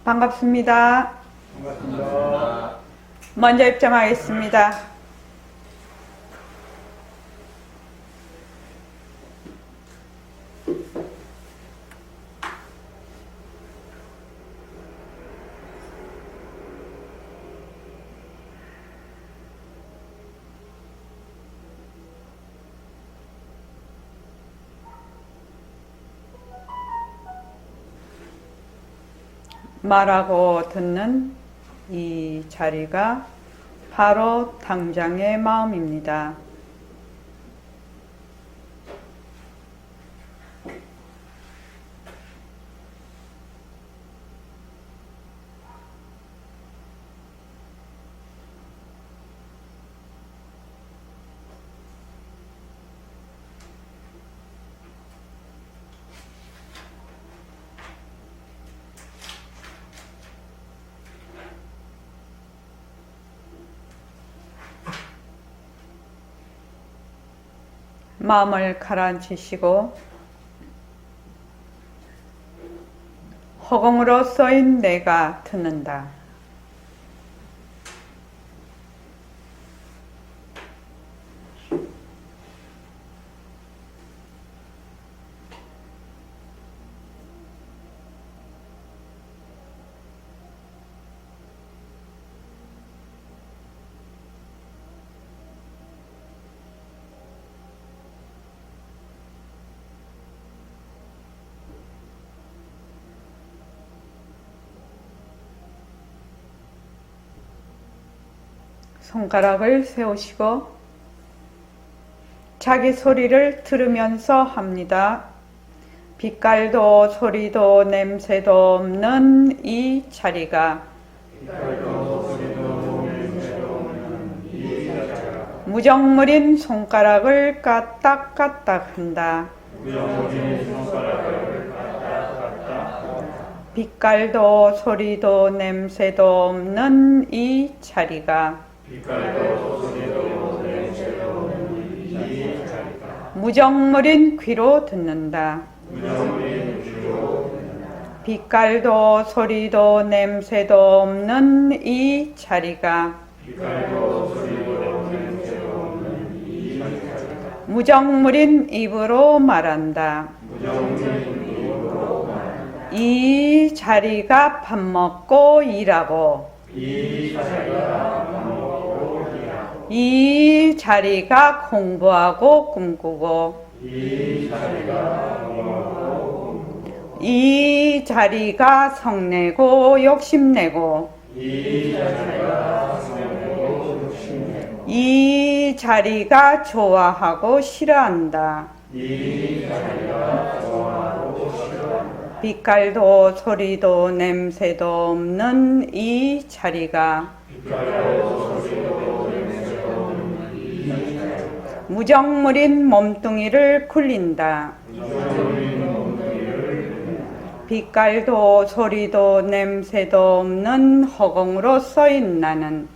반갑습니다. 반갑습니다. 먼저 입장하겠습니다. 말하고 듣는 이 자리가 바로 당장의 마음입니다. 마음을 가라앉히시고 허공으로 써인 내가 듣는다. 손가락을 세우시고 자기 소리를 들으면서 합니다. 빛깔도 소리도 냄새도 없는 이 자리가 무정물인 손가락을 까딱까딱 한다. 빛깔도 소리도 냄새도 없는 이 자리가 무정물인 귀로 듣는다. 빛깔도 소리도 냄새도 없는 이 자리가 무정물인 입으로 말한다. 이 자리가 밥 먹고 일하고 이 자리가 공부하고 꿈꾸고 이 자리가 성내고 욕심내고 이 자리가 좋아하고 싫어한다. 빛깔도 소리도 냄새도 없는 이 자리가 무정물인 몸뚱이를 굴린다. 빛깔도 소리도 냄새도 없는 허공으로 써인 나는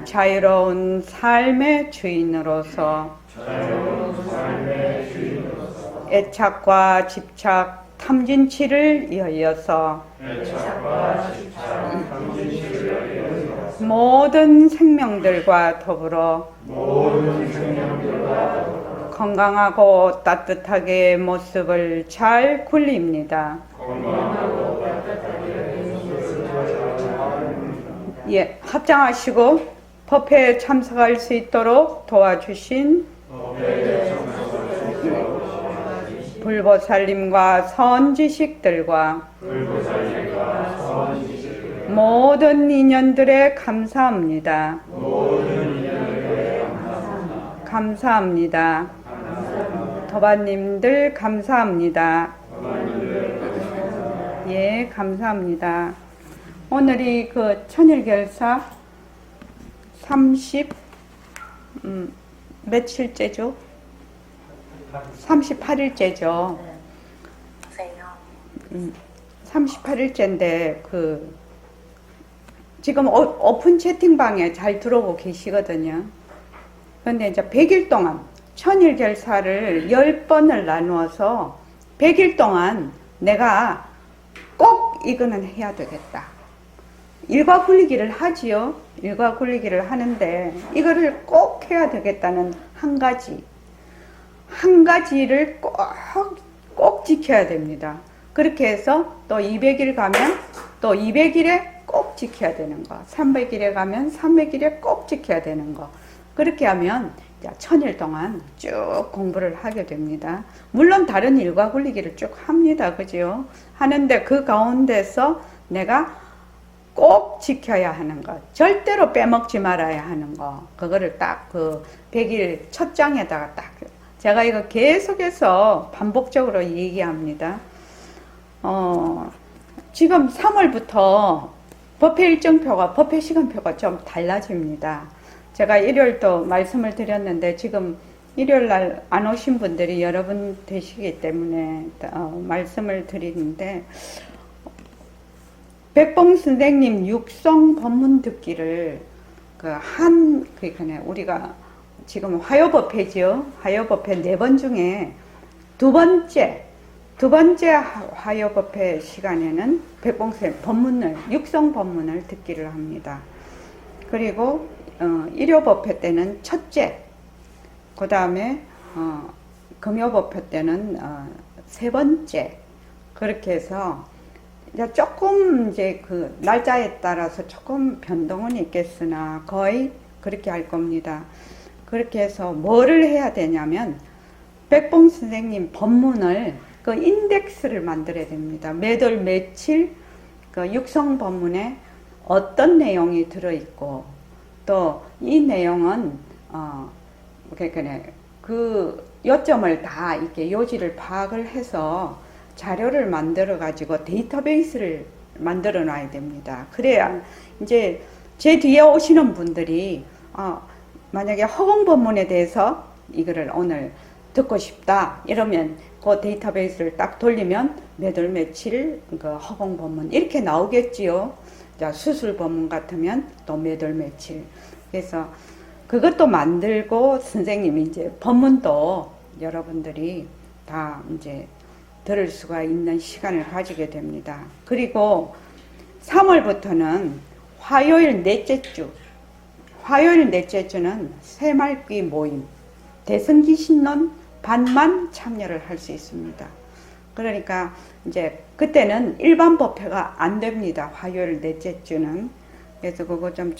자유로운 삶의 주인으로서 애착과 집착, 탐진치를 이어서 모든 생명들과 더불어 건강하고 따뜻하게 모습을 잘 굴립니다. 예, 합장하시고 법회에 참석할 수 있도록 도와주신 불보살님과 선지식들과 모든 인연들에 감사합니다. 감사합니다. 도반님들 감사합니다. 예, 감사합니다. 오늘이 그 천일결사 38일째죠? 38일째죠. 38일째인데 지금 오픈 채팅방에 잘 들어오고 계시거든요. 그런데 이제 100일 동안 천일결사를 10번을 나누어서 100일 동안 내가 꼭 이거는 해야 되겠다. 일과 굴리기를 하지요. 일과 굴리기를 하는데 이거를 꼭 해야 되겠다는 한 가지를 꼭 지켜야 됩니다. 그렇게 해서 또 200일 가면 또 200일에 꼭 지켜야 되는 거, 300일에 가면 300일에 꼭 지켜야 되는 거. 그렇게 하면 1000일 동안 쭉 공부를 하게 됩니다. 물론 다른 일과 굴리기를 쭉 합니다. 그죠? 하는데 그 가운데서 내가 꼭 지켜야 하는 것, 절대로 빼먹지 말아야 하는 거, 그거를 딱 그 100일 첫 장에다가 딱, 제가 이거 계속해서 반복적으로 얘기합니다. 지금 3월부터 법회 일정표가, 법회 시간표가 좀 달라집니다. 제가 일요일도 말씀을 드렸는데 지금 일요일 날 안 오신 분들이 여러분 되시기 때문에 말씀을 드리는데, 백봉 선생님 육성 법문 듣기를 그러니까 우리가 지금 화요법회죠. 화요법회 4번 중에 두 번째 화요법회 시간에는 백봉 선생님 법문을, 육성 법문을 듣기를 합니다. 그리고 일요법회 때는 첫째, 그 다음에 금요법회 때는 세 번째, 그렇게 해서 조금 이제 그 날짜에 따라서 조금 변동은 있겠으나 거의 그렇게 할 겁니다. 그렇게 해서 뭐를 해야 되냐면 백봉 선생님 법문을 그 인덱스를 만들어야 됩니다. 매달 며칠 그 육성 법문에 어떤 내용이 들어있고 또 이 내용은 그 요점을 다 이렇게 요지를 파악을 해서 자료를 만들어 가지고 데이터베이스를 만들어 놔야 됩니다. 그래야 이제 제 뒤에 오시는 분들이 만약에 허공 법문에 대해서 이거를 오늘 듣고 싶다 이러면 그 데이터베이스를 딱 돌리면 몇월 며칠 그 허공 법문 이렇게 나오겠지요. 자, 수술 법문 같으면 또 몇월 며칠. 그래서 그것도 만들고 선생님이 이제 법문도 여러분들이 다 이제 들을 수가 있는 시간을 가지게 됩니다. 그리고 3월부터는 화요일 넷째 주는 새말귀 모임, 대승기 신론 반만 참여를 할 수 있습니다. 그러니까 이제 그때는 일반 법회가 안 됩니다. 화요일 넷째 주는. 그래서 그거 좀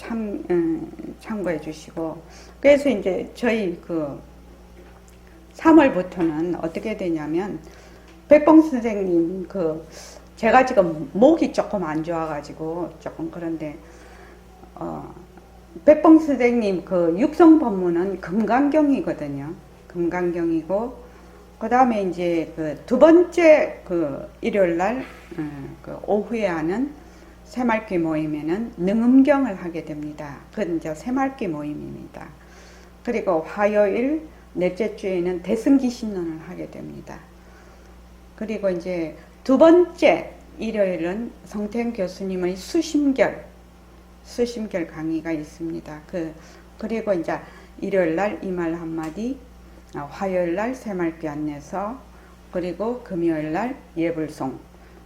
참고해 주시고. 그래서 이제 저희 그 3월부터는 어떻게 되냐면 백봉 선생님 제가 지금 목이 조금 안 좋아가지고 조금 그런데 백봉 선생님 그 육성 법문은 금강경이거든요. 금강경이고 그 다음에 이제 그 두 번째 그 일요일 날 그 오후에 하는 새말귀 모임에는 능음경을 하게 됩니다. 그건 이제 새말귀 모임입니다. 그리고 화요일 넷째 주에는 대승기 신론을 하게 됩니다. 그리고 이제 두 번째 일요일은 성태현 교수님의 수심결 강의가 있습니다. 그리고 이제 일요일 날 이 말 한마디, 화요일 날 새말귀 안내서, 그리고 금요일 날 예불송,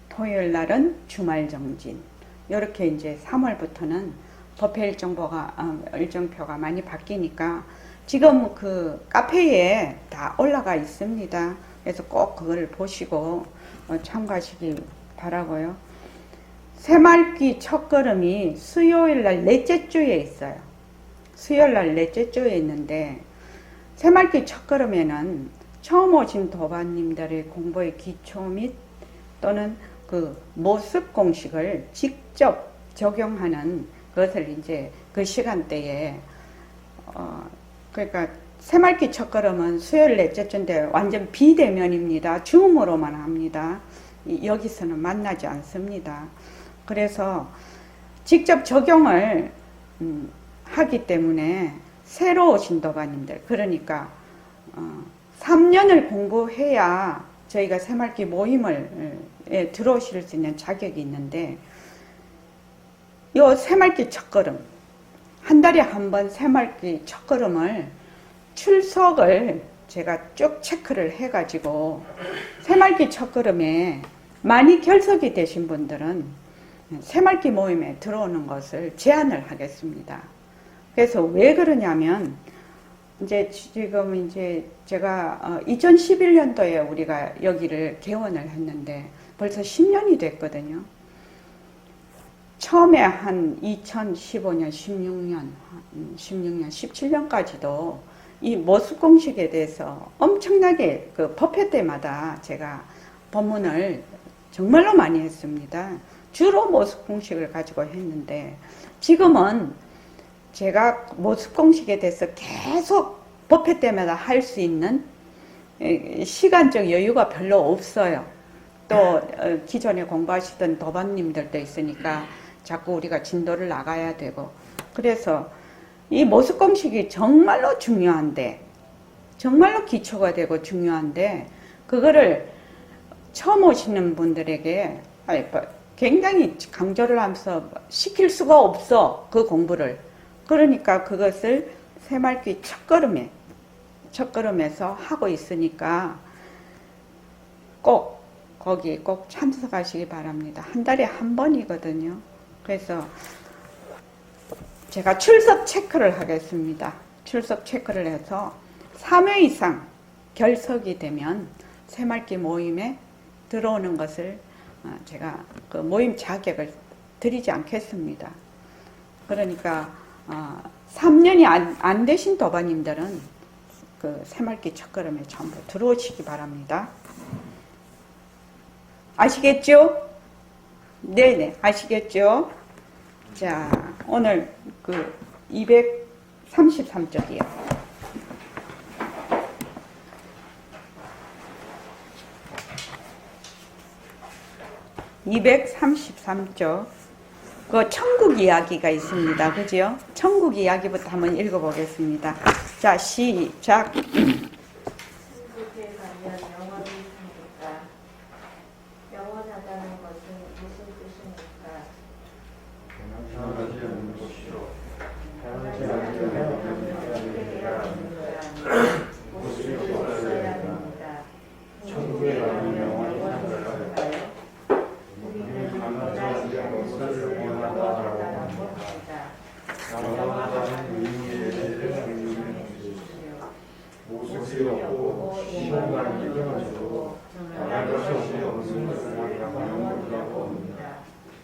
토요일 날은 주말 정진. 이렇게 이제 3월부터는 법회 일정표가 많이 바뀌니까 지금 그 카페에 다 올라가 있습니다. 그래서 꼭 그거를 보시고 참고하시기 바라고요. 새말귀 첫걸음이 수요일 날 넷째 주에 있어요. 수요일 날 넷째 주에 있는데 새말귀 첫걸음에는 처음 오신 도반님들의 공부의 기초 및 또는 그 모습 공식을 직접 적용하는 것을 이제 그 시간대에 그러니까 새말귀 첫걸음은 수요일 넷째 주인데 완전 비대면입니다. 줌으로만 합니다. 여기서는 만나지 않습니다. 그래서 직접 적용을 하기 때문에 새로 오신 도반님들, 그러니까 3년을 공부해야 저희가 새말귀 모임을 들어오실 수 있는 자격이 있는데, 요 새말귀 첫걸음, 한 달에 한 번 새말귀 첫걸음을 출석을 제가 쭉 체크를 해가지고 새말기 첫걸음에 많이 결석이 되신 분들은 새말기 모임에 들어오는 것을 제안을 하겠습니다. 그래서 왜 그러냐면 이제 지금 이제 제가 2011년도에 우리가 여기를 개원을 했는데 벌써 10년이 됐거든요. 처음에 한 2015년, 16년, 17년까지도 이 모습 공식에 대해서 엄청나게 그 법회 때마다 제가 법문을 정말로 많이 했습니다. 주로 모습 공식을 가지고 했는데 지금은 제가 모습 공식에 대해서 계속 법회 때마다 할 수 있는 시간적 여유가 별로 없어요. 또 기존에 공부하시던 도반님들도 있으니까 자꾸 우리가 진도를 나가야 되고, 그래서 이 모습 공식이 정말로 중요한데, 정말로 기초가 되고 중요한데, 그거를 처음 오시는 분들에게 굉장히 강조를 하면서 시킬 수가 없어, 그 공부를. 그러니까 그것을 새말기 첫걸음에서 하고 있으니까 꼭 거기 꼭 참석하시기 바랍니다. 한 달에 한 번이거든요. 그래서 제가 출석 체크를 하겠습니다. 출석 체크를 해서 3회 이상 결석이 되면 새말기 모임에 들어오는 것을 제가 그 모임 자격을 드리지 않겠습니다. 그러니까 3년이 안 되신 도반님들은 그 새말기 첫걸음에 전부 들어오시기 바랍니다. 아시겠죠? 네네, 아시겠죠? 자, 오늘 그 233쪽이요. 233쪽. 그 천국 이야기가 있습니다. 그죠? 천국 이야기부터 한번 읽어보겠습니다. 자, 시작. 천국에 가면 영원히 사니까. 영원하다는 것은 무슨 뜻입니까? 변하지 않는 곳이요. 변하지 않는 것은 모습이 없어야 합니다. 천국에 가면 영원히 살까요? 우리는 변하지 않는 것을 원하다라고 합니다. 영원하다는 의미에 대해 설명해 주십시오. 모습이 없고 시공간이 끊어지고 변할 것이 없는 영원이라고 합니다.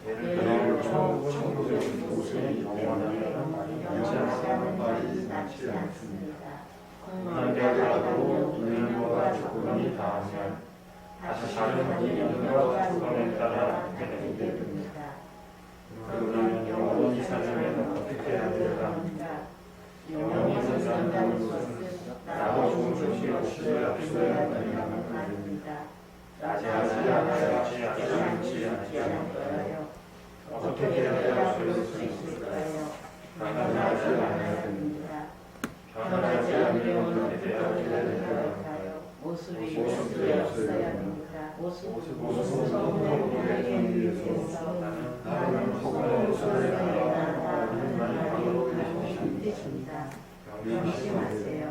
예를 들어 천국의 모습이 영원하면 영원하다는 말이 낫지 않습니다. 공명자라도 인연과 조건이 닿으면 다시 다른 인연과 조건에 따라 되게 됩니다. 그러면 영원히 살려면 어떻게 해야 될까? 영원히 산다는 것은 나도 좋은 소식 없이 약속해야 된다는 말입니다. 나지 않지 않을까요? 어떻게 해야 될 수 있을까요? 변하지 않아야 됩니다. 변하지 않으면 어떻게 해야 될까요? 모습이 없어야 합니다. 모습은 보이기 위해서 나는 모습을 나타나는 말이 뜻입니다. 명심하세요.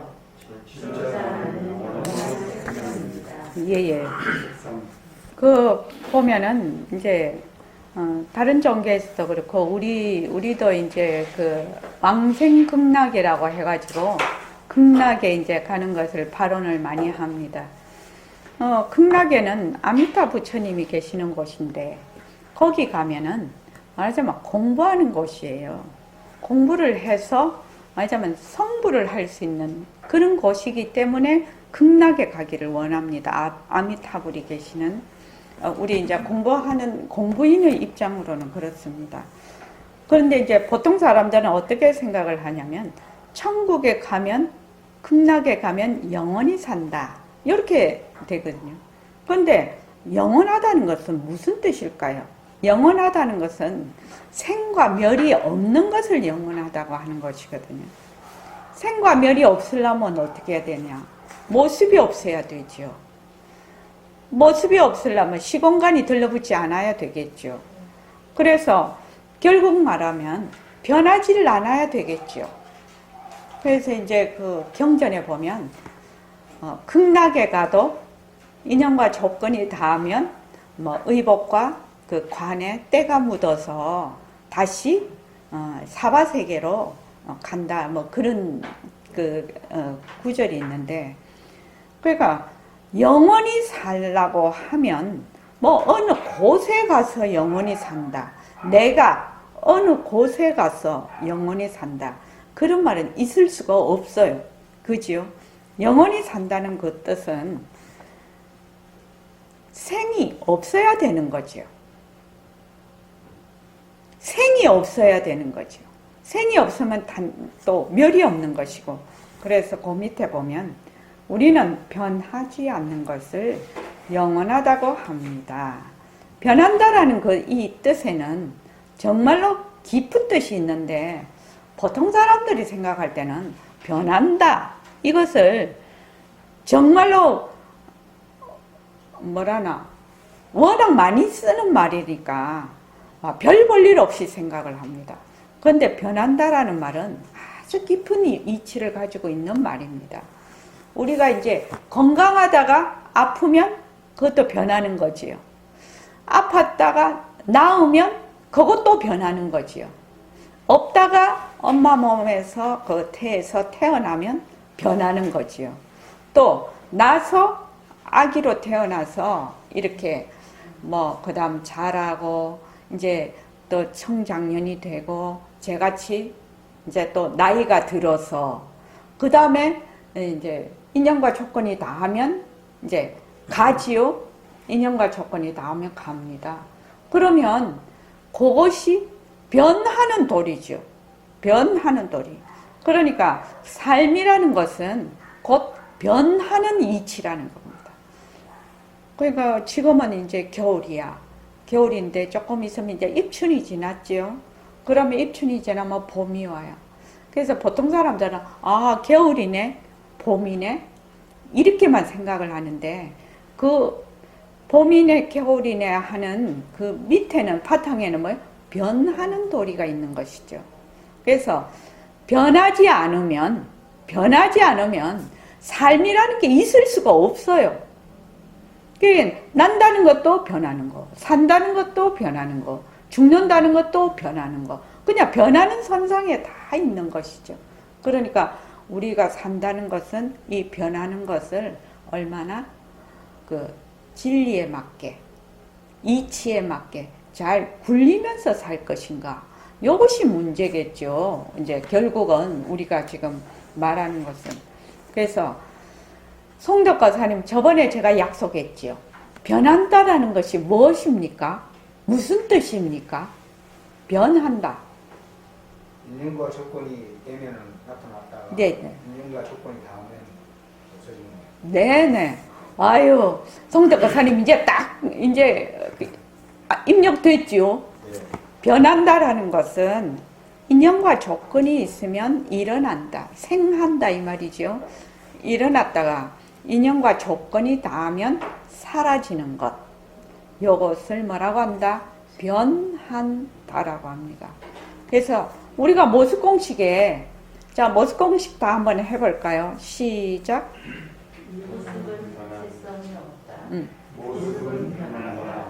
진짜는 영원합니다. 예. 그 보면은 이제 다른 종교에서도 그렇고 우리도 이제 그 왕생극락이라고 해가지고 극락에 이제 가는 것을 발언을 많이 합니다. 극락에는 아미타 부처님이 계시는 곳인데 거기 가면은 말하자면 공부하는 곳이에요. 공부를 해서 말하자면 성불을 할 수 있는 그런 곳이기 때문에 극락에 가기를 원합니다. 아미타불이 계시는 우리 이제 공부하는 공부인의 입장으로는 그렇습니다. 그런데 이제 보통 사람들은 어떻게 생각을 하냐면 천국에 가면 극락에 가면 영원히 산다 이렇게 되거든요. 그런데 영원하다는 것은 무슨 뜻일까요? 영원하다는 것은 생과 멸이 없는 것을 영원하다고 하는 것이거든요. 생과 멸이 없으려면 어떻게 해야 되냐? 모습이 없어야 되죠. 모습이 없으려면 시공간이 들러붙지 않아야 되겠죠. 그래서 결국 말하면 변하지를 않아야 되겠죠. 그래서 이제 그 경전에 보면 극락에 가도 인연과 조건이 닿으면 뭐 의복과 그 관에 때가 묻어서 다시 사바세계로 간다. 뭐 그런 구절이 있는데, 그러니까 영원히 살라고 하면 뭐 어느 곳에 가서 영원히 산다. 내가 어느 곳에 가서 영원히 산다. 그런 말은 있을 수가 없어요. 그죠? 영원히 산다는 그 뜻은 생이 없어야 되는 거죠. 생이 없어야 되는 거죠. 생이 없으면 또 멸이 없는 것이고, 그래서 그 밑에 보면 우리는 변하지 않는 것을 영원하다고 합니다. 변한다라는 이 뜻에는 정말로 깊은 뜻이 있는데, 보통 사람들이 생각할 때는 변한다, 이것을 정말로 워낙 많이 쓰는 말이니까 별 볼 일 없이 생각을 합니다. 그런데 변한다라는 말은 아주 깊은 이치를 가지고 있는 말입니다. 우리가 이제 건강하다가 아프면 그것도 변하는 거지요. 아팠다가 나으면 그것도 변하는 거지요. 없다가 엄마 몸에서 태에서 태어나면 변하는 거지요. 또 나서 아기로 태어나서 이렇게 그다음 자라고 이제 또 청장년이 되고 저같이 이제 또 나이가 들어서 그다음에 이제 인연과 조건이 닿으면 이제 가지요. 인연과 조건이 닿으면 갑니다. 그러면 그것이 변하는 도리죠. 변하는 도리. 그러니까 삶이라는 것은 곧 변하는 이치라는 겁니다. 그러니까 지금은 이제 겨울이야. 겨울인데 조금 있으면 이제 입춘이 지났죠. 그러면 입춘이 지나면 봄이 와요. 그래서 보통 사람들은 겨울이네, 봄이네 이렇게만 생각을 하는데, 그 봄이네, 겨울이네 하는 그 밑에는, 바탕에는 뭐예요? 변하는 도리가 있는 것이죠. 그래서 변하지 않으면 삶이라는 게 있을 수가 없어요. 그러니까 난다는 것도 변하는 거, 산다는 것도 변하는 거, 죽는다는 것도 변하는 거, 그냥 변하는 선상에 다 있는 것이죠. 그러니까 우리가 산다는 것은 이 변하는 것을 얼마나 진리에 맞게, 이치에 맞게 잘 굴리면서 살 것인가, 이것이 문제겠죠. 이제 결국은 우리가 지금 말하는 것은. 그래서 송덕가사님, 저번에 제가 약속했지요. 변한다라는 것이 무엇입니까? 무슨 뜻입니까? 변한다. 인연과 조건이 되면 나타났다가 네네. 인연과 조건이 닿으면 없어지는 거예요. 네네. 아유, 송덕가사님 이제 입력됐지요. 네. 변한다라는 것은 인연과 조건이 있으면 일어난다, 생한다 이 말이죠. 일어났다가 인연과 조건이 닿으면 사라지는 것, 요것을 뭐라고 한다? 변한다라고 합니다. 그래서 우리가 모습공식에, 자, 모습공식 다 한번 해볼까요? 시작. 모습은 자체성이 없다. 모습은 변한다.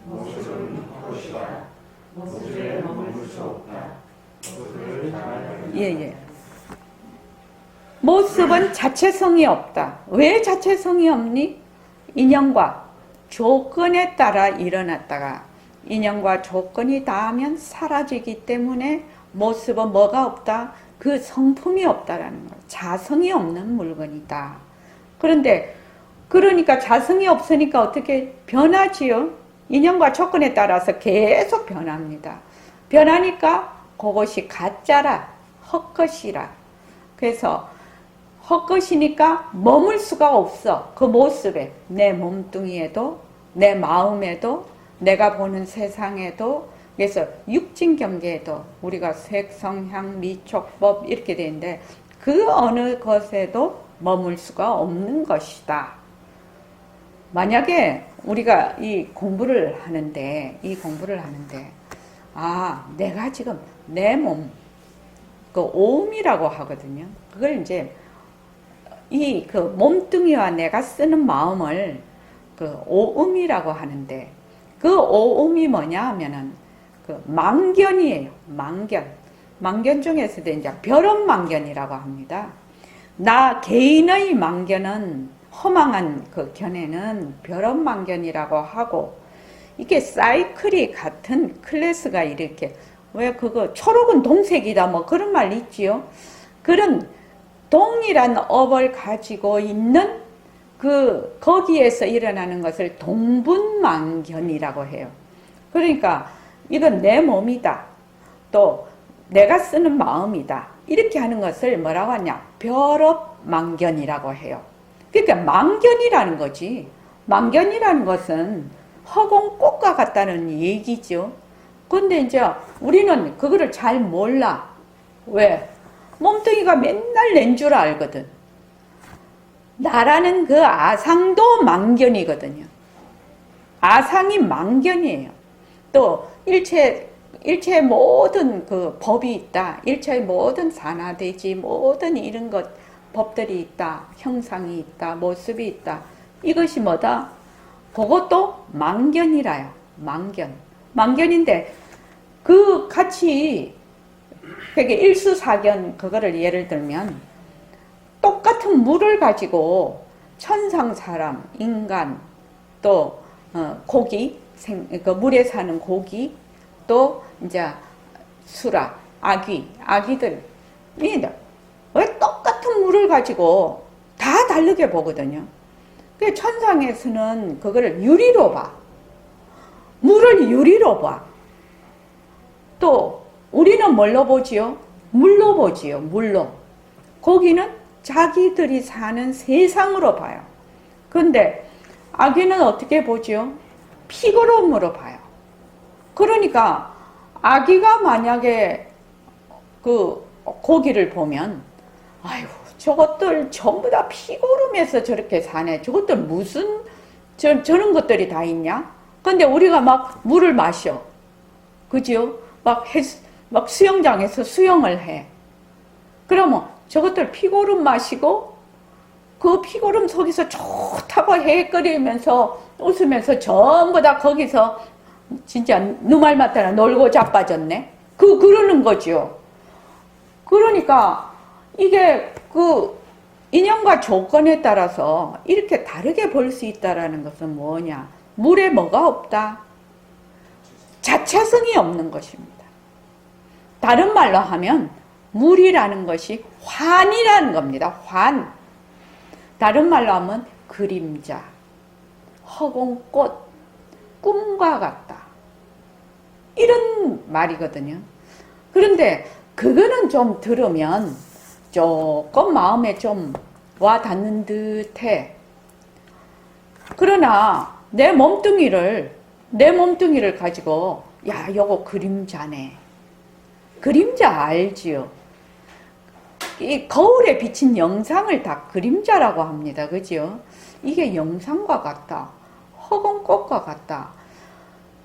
모습은 것이다. 모습에 머물 수 없다. 모습을 잘 예. 모습은 자체성이 없다. 왜 자체성이 없니? 인연과 조건에 따라 일어났다가 인연과 조건이 닿으면 사라지기 때문에 모습은 뭐가 없다? 그 성품이 없다라는 거예요. 자성이 없는 물건이다. 그러니까 자성이 없으니까 어떻게 변하지요? 인연과 조건에 따라서 계속 변합니다. 변하니까 그것이 가짜라, 헛것이라. 그래서 헛것이니까 머물 수가 없어. 그 모습에, 내 몸뚱이에도, 내 마음에도, 내가 보는 세상에도. 그래서 육진 경계에도 우리가 색, 성, 향, 미, 촉법 이렇게 되는데 그 어느 것에도 머물 수가 없는 것이다. 만약에 우리가 이 공부를 하는데 내가 지금 내 몸, 그 오음이라고 하거든요. 그걸 이제 이 그 몸뚱이와 내가 쓰는 마음을 그 오음이라고 하는데, 그 오음이 뭐냐 하면은 그 망견이에요. 망견 중에서도 이제 벼럽망견이라고 합니다. 나 개인의 망견은, 허망한 그 견해는 벼럽망견이라고 하고, 이게 사이클이 같은 클래스가 이렇게, 왜 그거 초록은 동색이다 뭐 그런 말 있지요. 그런 동일한 업을 가지고 있는 거기에서 일어나는 것을 동분망견이라고 해요. 그러니까 이건 내 몸이다, 또 내가 쓰는 마음이다, 이렇게 하는 것을 뭐라고 하냐, 벼럽망견이라고 해요. 그러니까 망견이라는 거지. 망견이라는 것은 허공꽃과 같다는 얘기죠. 근데 이제 우리는 그거를 잘 몰라. 왜? 몸뚱이가 맨날 낸 줄 알거든. 나라는 그 아상도 망견이거든요. 아상이 망견이에요. 또 일체의 모든 그 법이 있다. 일체의 모든 산화대지, 모든 이런 것, 법들이 있다. 형상이 있다. 모습이 있다. 이것이 뭐다? 그것도 망견이라요. 망견인데 그 같이, 그게 일수사견, 그거를 예를 들면 똑같은 물을 가지고 천상 사람, 인간, 또 고기, 그 물에 사는 고기, 또 이제 수라, 아기들, 왜 똑같은 물을 가지고 다 다르게 보거든요. 그 천상에서는 그거를 유리로 봐. 물을 유리로 봐. 또 우리는 뭘로 보지요? 물로 보지요. 물로. 고기는 자기들이 사는 세상으로 봐요. 근데 아기는 어떻게 보지요? 피고름으로 봐요. 그러니까 아기가 만약에 그 고기를 보면, 아유, 저것들 전부 다 피고름에서 저렇게 사네. 저것들 무슨 저런 것들이 다 있냐? 근데 우리가 막 물을 마셔. 그죠? 막 수영장에서 수영을 해. 그러면 저것들 피고름 마시고 그 피고름 속에서 좋다고 헤헷거리면서 웃으면서 전부 다 거기서 진짜 누말 맞다나 놀고 자빠졌네. 그러는 거죠. 그러니까 이게 그 인연과 조건에 따라서 이렇게 다르게 볼 수 있다라는 것은 뭐냐? 물에 뭐가 없다? 자체성이 없는 것입니다. 다른 말로 하면 물이라는 것이 환이라는 겁니다. 환. 다른 말로 하면 그림자, 허공꽃, 꿈과 같다. 이런 말이거든요. 그런데 그거는 좀 들으면 조금 마음에 좀 와닿는 듯해. 그러나 내 몸뚱이를 가지고, 야, 요거 그림자네. 그림자 알지요? 이 거울에 비친 영상을 다 그림자라고 합니다. 그죠? 이게 영상과 같다. 허공꽃과 같다.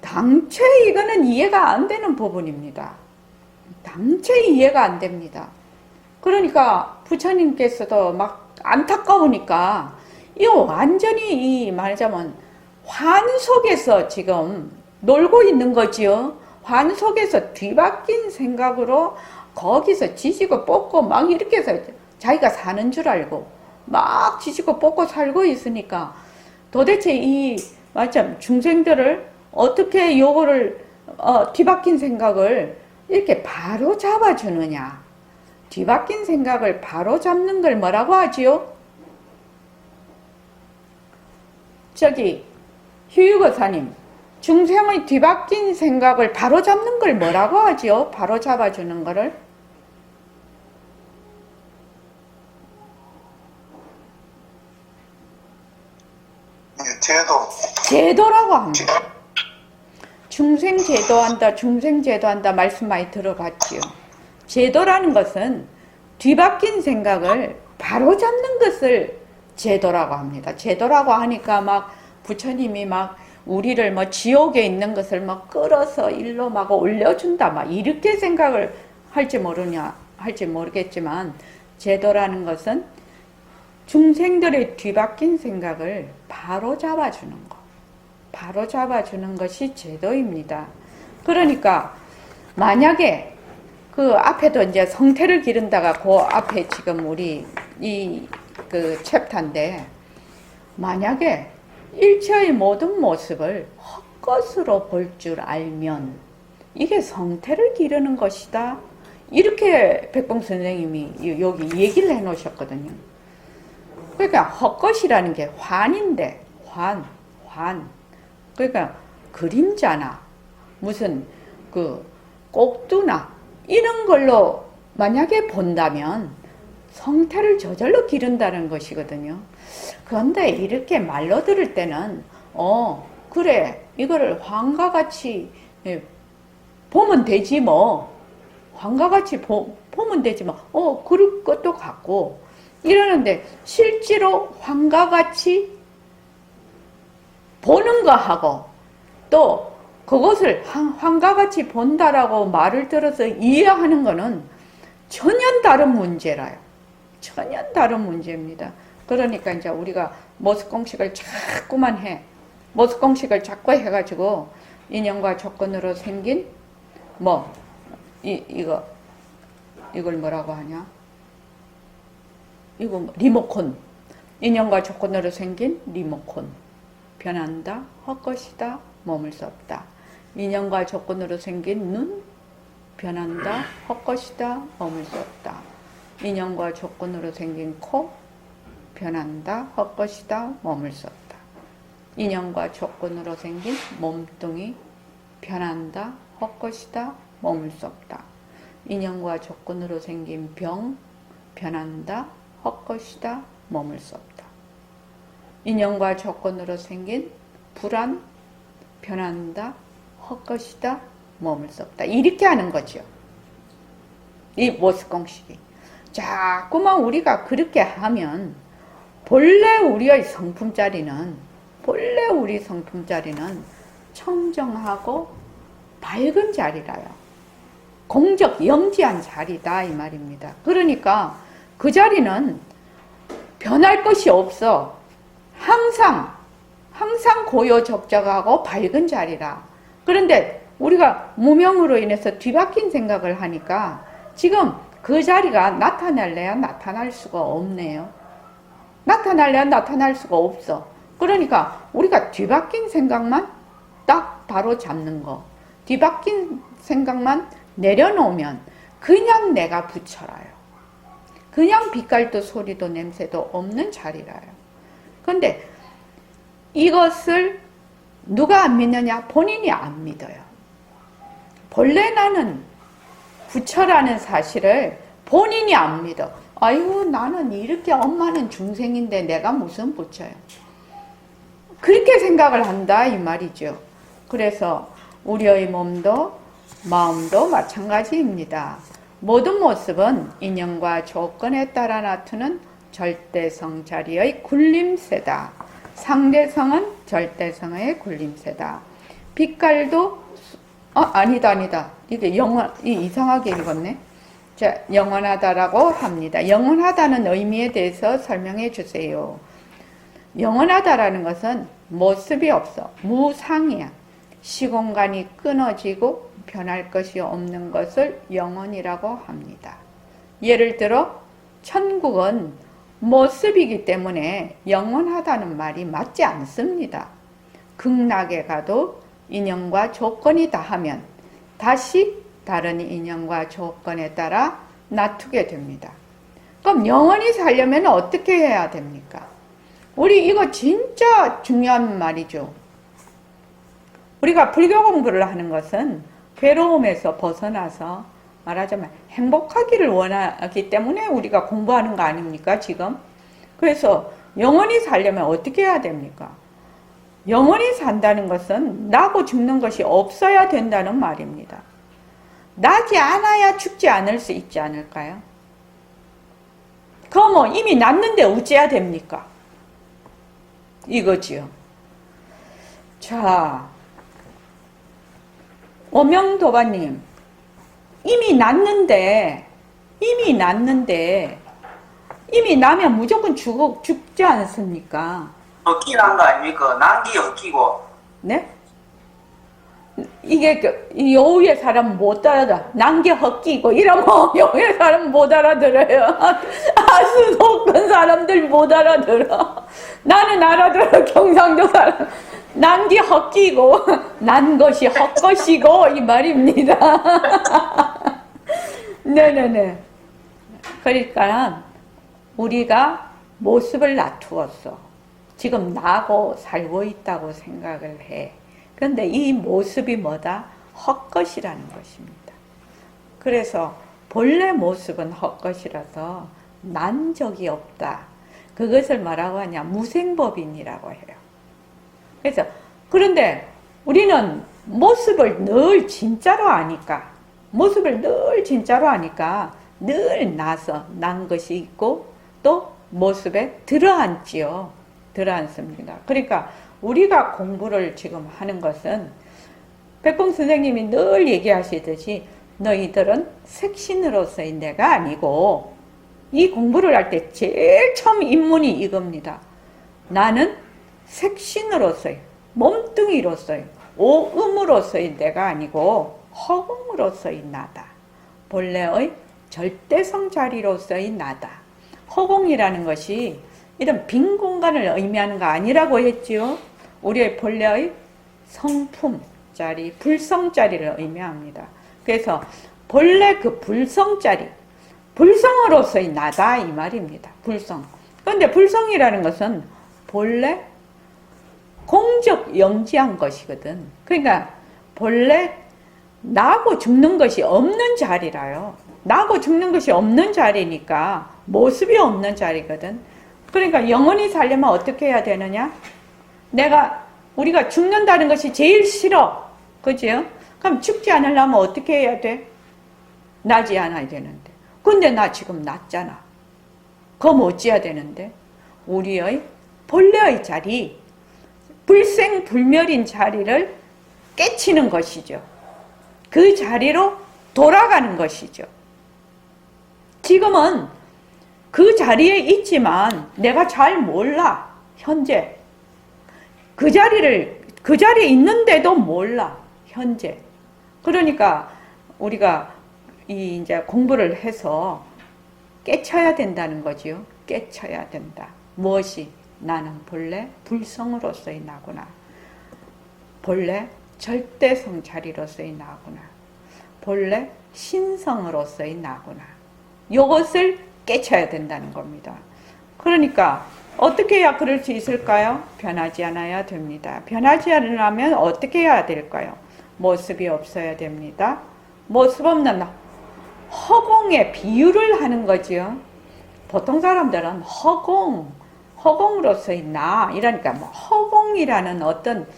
당최 이거는 이해가 안 되는 부분입니다. 당최 이해가 안 됩니다. 그러니까 부처님께서도 막 안타까우니까 이거 완전히 말하자면 환 속에서 지금 놀고 있는 거지요. 환 속에서 뒤바뀐 생각으로 거기서 지지고 뽑고 막 이렇게 해서 자기가 사는 줄 알고 막 지지고 뽑고 살고 있으니까 도대체 이 맞죠? 중생들을 어떻게 요거를 뒤바뀐 생각을 이렇게 바로 잡아주느냐. 뒤바뀐 생각을 바로 잡는 걸 뭐라고 하지요? 저기 휴유거사님, 중생의 뒤바뀐 생각을 바로 잡는 걸 뭐라고 하지요? 바로 잡아주는 거를? 제도라고 합니다. 중생 제도한다 말씀 많이 들어봤지요. 제도라는 것은 뒤바뀐 생각을 바로 잡는 것을 제도라고 합니다. 제도라고 하니까 막 부처님이 막 우리를 뭐 지옥에 있는 것을 막 끌어서 일로 막 올려준다 막 이렇게 생각을 할지 모르겠지만, 제도라는 것은 중생들의 뒤바뀐 생각을 바로 잡아주는 거. 바로 잡아주는 것이 제도입니다. 그러니까 만약에 그 앞에도 이제 성태를 기른다가 그 앞에 지금 우리 이 그 챕터인데, 만약에 일체의 모든 모습을 헛것으로 볼 줄 알면 이게 성태를 기르는 것이다. 이렇게 백봉 선생님이 여기 얘기를 해 놓으셨거든요. 그러니까 헛것이라는 게 환인데, 환. 그러니까 그림자나 무슨 그 꼭두나 이런 걸로 만약에 본다면 성태를 저절로 기른다는 것이거든요. 그런데 이렇게 말로 들을 때는 그래, 이거를 환과 같이 보면 되지 뭐. 환과 같이 보면 되지 뭐. 그럴 것도 같고 이러는데, 실제로 환과 같이 보는 거하고 또 그것을 환과 같이 본다라고 말을 들어서 이해하는 거는 전혀 다른 문제라요. 전혀 다른 문제입니다. 그러니까 이제 우리가 모습공식을 자꾸만 해. 모습공식을 자꾸 해가지고 인연과 조건으로 생긴 이걸 뭐라고 하냐? 이거 리모컨. 인연과 조건으로 생긴 리모컨. 변한다, 헛것이다, 머물 수 없다. 인연과 조건으로 생긴 눈, 변한다, 헛것이다, 머물 수 없다. 인연과 조건으로 생긴 코, 변한다, 헛것이다, 머물 수 없다. 인연과 조건으로 생긴 몸뚱이, 변한다, 헛것이다, 머물 수 없다. 인연과 조건으로 생긴 병, 변한다, 헛것이다, 머물 수 없다. 인연과 조건으로 생긴 불안, 변한다, 헛것이다, 머물 수 없다. 이렇게 하는 거죠. 이 모습공식이. 자꾸만 우리가 그렇게 하면 본래 우리 성품자리는 청정하고 밝은 자리라요. 공적 영지한 자리다 이 말입니다. 그러니까 그 자리는 변할 것이 없어. 항상 고요적적하고 밝은 자리라. 그런데 우리가 무명으로 인해서 뒤바뀐 생각을 하니까 지금 그 자리가 나타날래야 나타날 수가 없네요. 나타날래야 나타날 수가 없어. 그러니까 우리가 뒤바뀐 생각만 딱 바로 잡는 거. 뒤바뀐 생각만 내려놓으면 그냥 내가 부처라요. 그냥 빛깔도 소리도 냄새도 없는 자리라요. 그런데 이것을 누가 안 믿느냐? 본인이 안 믿어요. 본래 나는 부처라는 사실을 본인이 안 믿어. 아이고, 나는 이렇게, 엄마는 중생인데 내가 무슨 부처야. 그렇게 생각을 한다 이 말이죠. 그래서 우리의 몸도 마음도 마찬가지입니다. 모든 모습은 인연과 조건에 따라 나타나는 절대성 자리의 굴림새다. 상대성은 절대성의 굴림새다. 빛깔도 아니다. 이게 이상하게 읽었네. 자, 영원하다라고 합니다. 영원하다는 의미에 대해서 설명해 주세요. 영원하다라는 것은 모습이 없어. 무상이야. 시공간이 끊어지고 변할 것이 없는 것을 영원이라고 합니다. 예를 들어 천국은 모습이기 때문에 영원하다는 말이 맞지 않습니다. 극락에 가도 인연과 조건이 다하면 다시 다른 인연과 조건에 따라 놔두게 됩니다. 그럼 영원히 살려면 어떻게 해야 됩니까? 우리 이거 진짜 중요한 말이죠. 우리가 불교 공부를 하는 것은 괴로움에서 벗어나서 말하자면 행복하기를 원하기 때문에 우리가 공부하는 거 아닙니까, 지금? 그래서 영원히 살려면 어떻게 해야 됩니까? 영원히 산다는 것은 나고 죽는 것이 없어야 된다는 말입니다. 나지 않아야 죽지 않을 수 있지 않을까요? 그럼 이미 났는데 어째야 됩니까? 이거지요. 자, 이미 났는데 이미 나면 무조건 죽지 않습니까? 끼난 거 아닙니까? 난기 끼고. 네? 이게 이 여우의 사람 못 알아들어. 난게 헛기고 이러면 여우의 사람 못 알아들어요. 아수 높은 사람들 못 알아들어. 나는 알아들어. 경상도 사람. 난게 헛기고 난 것이 헛것이고 이 말입니다. 네네네. 그러니까 우리가 모습을 낮추었어. 지금 나고 살고 있다고 생각을 해. 그런데 이 모습이 뭐다? 헛것이라는 것입니다. 그래서 본래 모습은 헛것이라서 난 적이 없다. 그것을 뭐라고 하냐? 무생법인이라고 해요. 그래서 그런데 우리는 모습을 늘 진짜로 아니까, 모습을 늘 진짜로 아니까 늘 나서 난 것이 있고 또 모습에 들어앉지요. 들어앉습니다. 그러니까 우리가 공부를 지금 하는 것은 백봉 선생님이 늘 얘기하시듯이 너희들은 색신으로서의 내가 아니고 이 공부를 할 때 제일 처음 입문이 이겁니다. 나는 색신으로서의 몸뚱이로서의 오음으로서의 내가 아니고 허공으로서의 나다. 본래의 절대성 자리로서의 나다. 허공이라는 것이 이런 빈 공간을 의미하는 거 아니라고 했지요. 우리의 본래의 성품 자리, 불성 자리를 의미합니다. 그래서 본래 그 불성 자리, 불성으로서의 나다 이 말입니다. 불성. 그런데 불성이라는 것은 본래 공적 영지한 것이거든. 그러니까 본래 나고 죽는 것이 없는 자리라요. 나고 죽는 것이 없는 자리니까 모습이 없는 자리거든. 그러니까 영원히 살려면 어떻게 해야 되느냐? 우리가 죽는다는 것이 제일 싫어. 그죠? 그럼 죽지 않으려면 어떻게 해야 돼? 나지 않아야 되는데. 근데 나 지금 낫잖아. 그럼 어찌해야 되는데? 우리의 본래의 자리, 불생불멸인 자리를 깨치는 것이죠. 그 자리로 돌아가는 것이죠. 지금은 그 자리에 있지만 내가 잘 몰라. 현재. 그 자리에 있는데도 몰라. 현재. 그러니까 우리가 이제 공부를 해서 깨쳐야 된다는 거지요. 깨쳐야 된다. 무엇이? 나는 본래 불성으로서의 나구나. 본래 절대성 자리로서의 나구나. 본래 신성으로서의 나구나. 이것을 깨쳐야 된다는 겁니다. 그러니까 어떻게 해야 그럴 수 있을까요? 변하지 않아야 됩니다. 변하지 않으려면 어떻게 해야 될까요? 모습이 없어야 됩니다. 모습 없는 허공에 비유를 하는 거지요. 보통 사람들은 허공으로서의 나 이러니까 뭐 허공이라는 어떤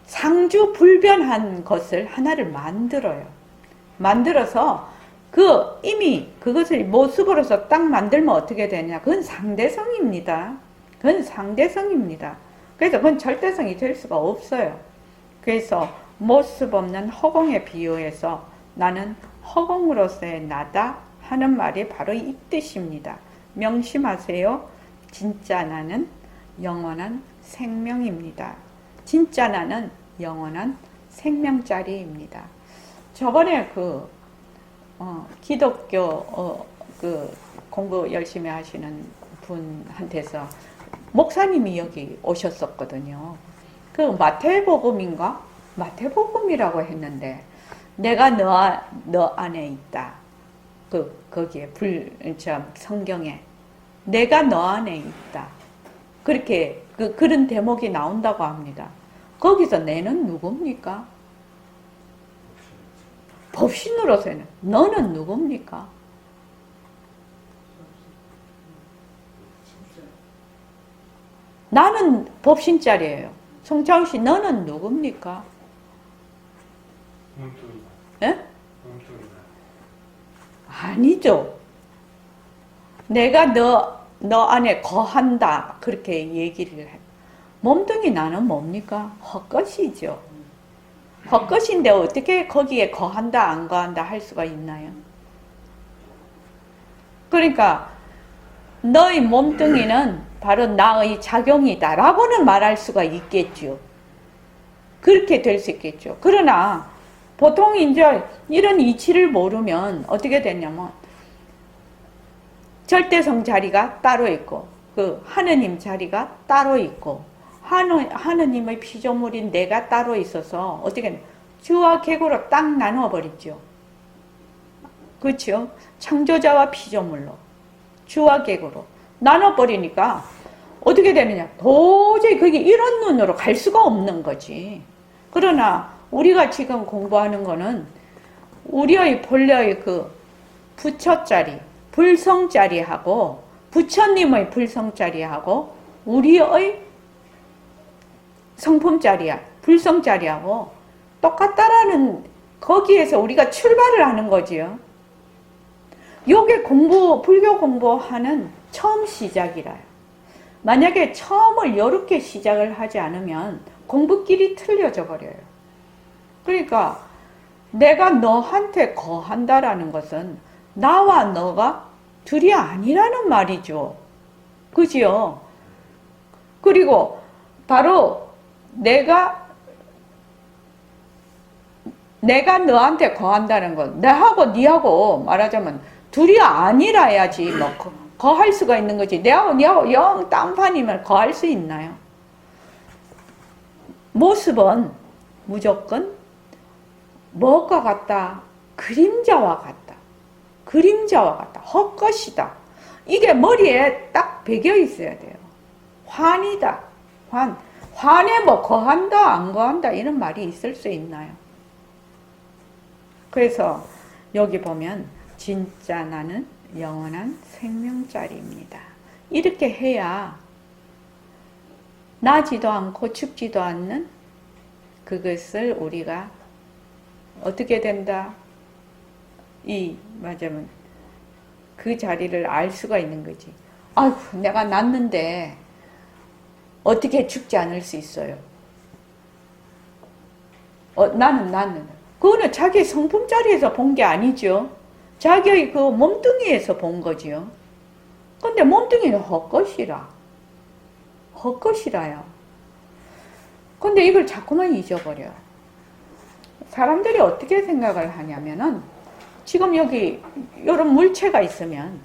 상주불변한 것을 하나를 만들어요. 만들어서 이미 그것을 모습으로서 딱 만들면 어떻게 되냐? 그건 상대성입니다. 그건 상대성입니다. 그래서 그건 절대성이 될 수가 없어요. 그래서 모습 없는 허공에 비유해서 나는 허공으로서의 나다 하는 말이 바로 이 뜻입니다. 명심하세요. 진짜 나는 영원한 생명입니다. 진짜 나는 영원한 생명자리입니다. 저번에 기독교 공부 열심히 하시는 분한테서 목사님이 여기 오셨었거든요. 그 마태복음인가? 마태복음이라고 했는데 내가 너 안에 있다. 거기에 성경에 내가 너 안에 있다. 그렇게 그런 대목이 나온다고 합니다. 거기서 내는 누굽니까? 법신으로서는 너는 누굽니까? 나는 법신자리예요. 송창훈 씨 너는 누굽니까? 몸뚱이다. 예? 몸뚱이다. 아니죠. 내가 너 안에 거한다. 그렇게 얘기를 해. 몸뚱이 나는 뭡니까? 헛것이죠. 헛것인데 어떻게 거기에 거한다 안 거한다 할 수가 있나요? 그러니까 너의 몸뚱이는 바로 나의 작용이다 라고는 말할 수가 있겠죠. 그렇게 될 수 있겠죠. 그러나 보통 이제 이런 이치를 모르면 어떻게 되냐면 절대성 자리가 따로 있고 그 하느님 자리가 따로 있고 하느님의 피조물인 내가 따로 있어서 어떻게 주와 객으로 딱 나누어버리죠. 그렇죠? 창조자와 피조물로 주와 객으로 나눠버리니까 어떻게 되느냐, 도저히 그게 이런 눈으로 갈 수가 없는 거지. 그러나 우리가 지금 공부하는 거는 우리의 본래의 그 부처자리, 불성자리하고 부처님의 불성자리하고 우리의 성품자리야, 불성자리하고 똑같다라는 거기에서 우리가 출발을 하는 거지요. 요게 불교 공부하는 처음 시작이라요. 만약에 처음을 이렇게 시작을 하지 않으면 공부길이 틀려져 버려요. 그러니까 내가 너한테 거한다라는 것은 나와 너가 둘이 아니라는 말이죠. 그지요? 그리고 바로 내가 너한테 거한다는 건 나하고 니하고 말하자면 둘이 아니라야지 뭐 거할 수가 있는 거지. 내하고 니하고 영 딴판이면 거할 수 있나요? 모습은 무조건 무엇과 같다? 그림자와 같다. 그림자와 같다. 헛것이다. 이게 머리에 딱 배겨 있어야 돼요. 환이다. 환에 뭐 거한다 안 거한다 이런 말이 있을 수 있나요? 그래서 여기 보면 진짜 나는 영원한 생명자리입니다. 이렇게 해야 나지도 않고 죽지도 않는 그것을 우리가 어떻게 된다? 맞으면 그 자리를 알 수가 있는 거지. 아이고, 내가 났는데 어떻게 죽지 않을 수 있어요? 나는 그거는 자기 성품 자리에서 본 게 아니죠. 자기의 그 몸뚱이에서 본 거지요. 근데 몸뚱이는 헛것이라요. 근데 이걸 자꾸만 잊어버려. 사람들이 어떻게 생각을 하냐면은 지금 여기 요런 물체가 있으면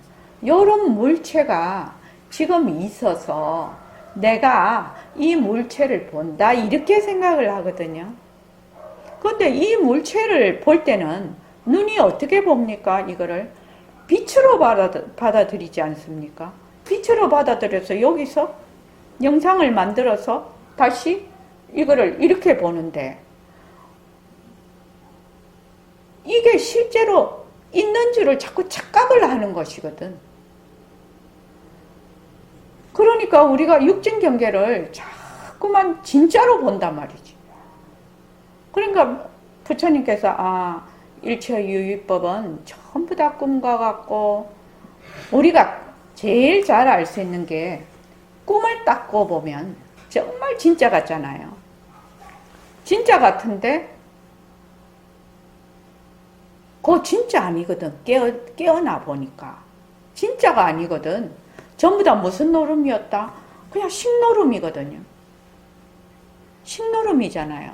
요런 물체가 지금 있어서 내가 이 물체를 본다 이렇게 생각을 하거든요. 근데 이 물체를 볼 때는 눈이 어떻게 봅니까? 이거를 빛으로 받아들이지 않습니까? 빛으로 받아들여서 여기서 영상을 만들어서 다시 이거를 이렇게 보는데 이게 실제로 있는 줄을 자꾸 착각을 하는 것이거든. 그러니까 우리가 육진 경계를 자꾸만 진짜로 본단 말이지. 그러니까 부처님께서 일체유의법은 전부 다 꿈과 같고 우리가 제일 잘 알 수 있는 게 꿈을 딱 꿔보면 정말 진짜 같잖아요. 진짜 같은데 그거 진짜 아니거든. 깨어나 보니까 진짜가 아니거든. 전부 다 무슨 노름이었다? 그냥 식노름이거든요. 식노름이잖아요.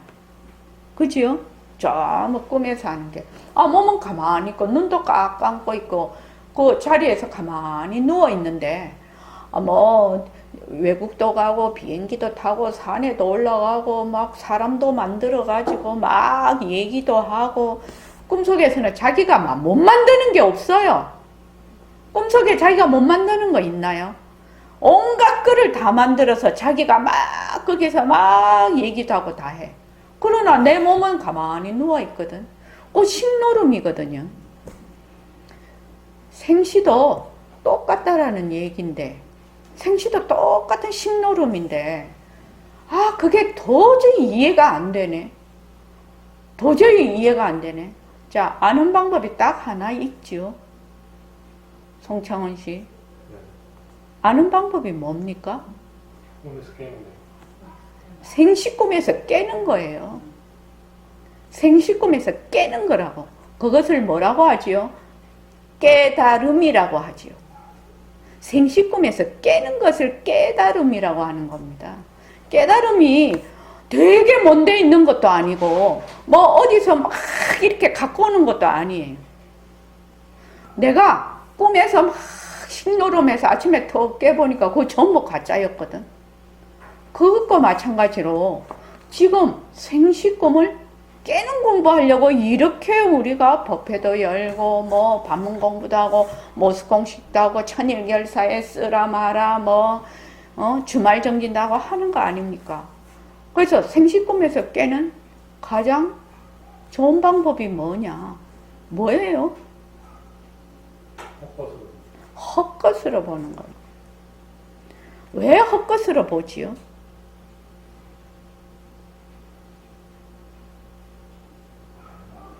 그지요? 저 꿈에서 하는 게 몸은 가만히 있고 눈도 꽉 감고 있고 그 자리에서 가만히 누워 있는데 외국도 가고 비행기도 타고 산에도 올라가고 막 사람도 만들어 가지고 막 얘기도 하고 꿈속에서는 자기가 막 못 만드는 게 없어요. 꿈속에 자기가 못 만드는 거 있나요? 온갖 거를 다 만들어서 자기가 막 거기서 막 얘기도 하고 다 해. 그러나 내 몸은 가만히 누워있거든. 식노름이거든요. 생시도 똑같다라는 얘기인데 생시도 똑같은 식노름인데 그게 도저히 이해가 안 되네. 도저히 이해가 안 되네. 자, 아는 방법이 딱 하나 있죠. 송창원 씨. 아는 방법이 뭡니까? 꿈에서 깨는데. 생시꿈에서 깨는 거예요. 생시꿈에서 깨는 거라고. 그것을 뭐라고 하지요? 깨달음이라고 하지요. 생시꿈에서 깨는 것을 깨달음이라고 하는 겁니다. 깨달음이 되게 먼데 있는 것도 아니고 뭐 어디서 막 이렇게 갖고 오는 것도 아니에요. 내가 꿈에서 막 식노름해서 아침에 턱 깨보니까 그거 전부 가짜였거든. 그것과 마찬가지로 지금 생시꿈을 깨는 공부하려고 이렇게 우리가 법회도 열고 뭐 반문 공부도 하고 모습공식도 하고 천일결사에 쓰라 마라 뭐 주말 정진도 하고 하는 거 아닙니까? 그래서 생시꿈에서 깨는 가장 좋은 방법이 뭐냐? 뭐예요? 헛것으로. 헛것으로 보는 거예요. 왜 헛것으로 보지요?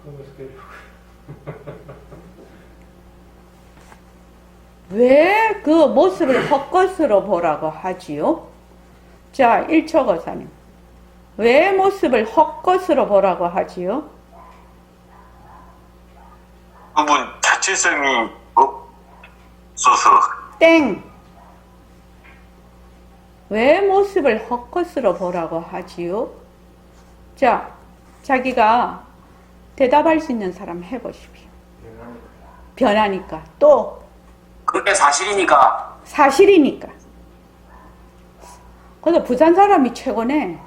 꿈에서 깨려고. 왜 그 모습을 헛것으로 보라고 하지요? 자, 1초 거사님. 왜 모습을 헛것으로 보라고 하지요? 그분 자체성이 없어서 땡! 왜 모습을 헛것으로 보라고 하지요? 자, 자기가 대답할 수 있는 사람 해보십시오. 변하니까. 또 그게 사실이니까. 사실이니까. 그래서 부산 사람이 최고네.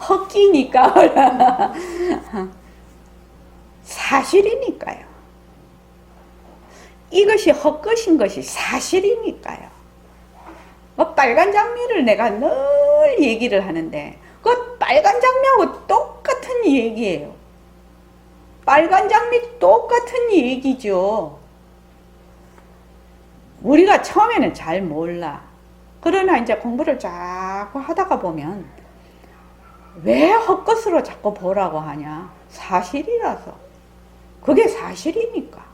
헛기니까. 사실이니까요. 이것이 헛것인 것이 사실이니까요. 빨간 장미를 내가 늘 얘기를 하는데 그 빨간 장미하고 똑같은 얘기예요. 빨간 장미 똑같은 얘기죠. 우리가 처음에는 잘 몰라. 그러나 이제 공부를 자꾸 하다가 보면 왜 헛것으로 자꾸 보라고 하냐? 사실이라서. 그게 사실이니까.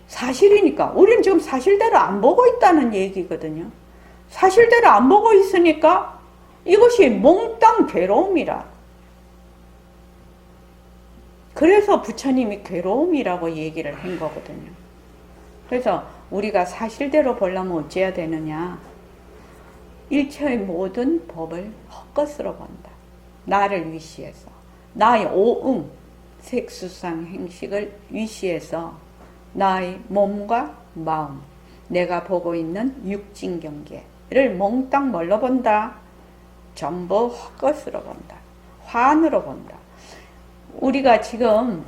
사실이니까. 우리는 지금 사실대로 안 보고 있다는 얘기거든요. 사실대로 안 보고 있으니까 이것이 몽땅 괴로움이라. 그래서 부처님이 괴로움이라고 얘기를 한 거거든요. 그래서 우리가 사실대로 보려면 어째야 되느냐? 일체의 모든 법을 헛것으로 본다. 나를 위시해서. 나의 오응, 색수상 행식을 위시해서 나의 몸과 마음, 내가 보고 있는 육진 경계를 몽땅 뭘로 본다? 전부 헛것으로 본다. 환으로 본다. 우리가 지금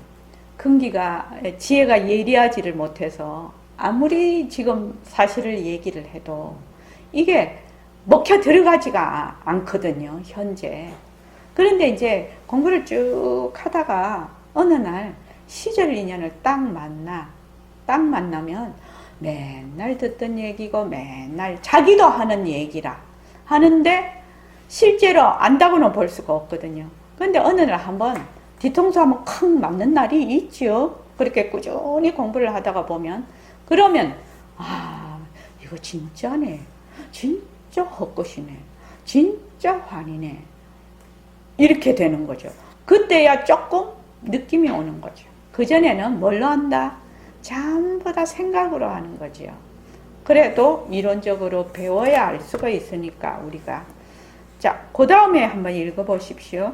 근기가 지혜가 예리하지를 못해서 아무리 지금 사실을 얘기를 해도 이게 먹혀 들어가지가 않거든요, 현재. 그런데 이제 공부를 쭉 하다가 어느 날 시절 인연을 딱 만나면 맨날 듣던 얘기고 맨날 자기도 하는 얘기라 하는데 실제로 안다고는 볼 수가 없거든요. 그런데 어느 날 한번 뒤통수 한번 콱 맞는 날이 있죠. 그렇게 꾸준히 공부를 하다가 보면 그러면 이거 진짜네. 진짜 헛것이네. 진짜 환이네. 이렇게 되는 거죠. 그때야 조금 느낌이 오는 거죠. 그전에는 뭘로 한다? 전부 다 생각으로 하는 거죠. 그래도 이론적으로 배워야 알 수가 있으니까 우리가. 자, 그 다음에 한번 읽어보십시오.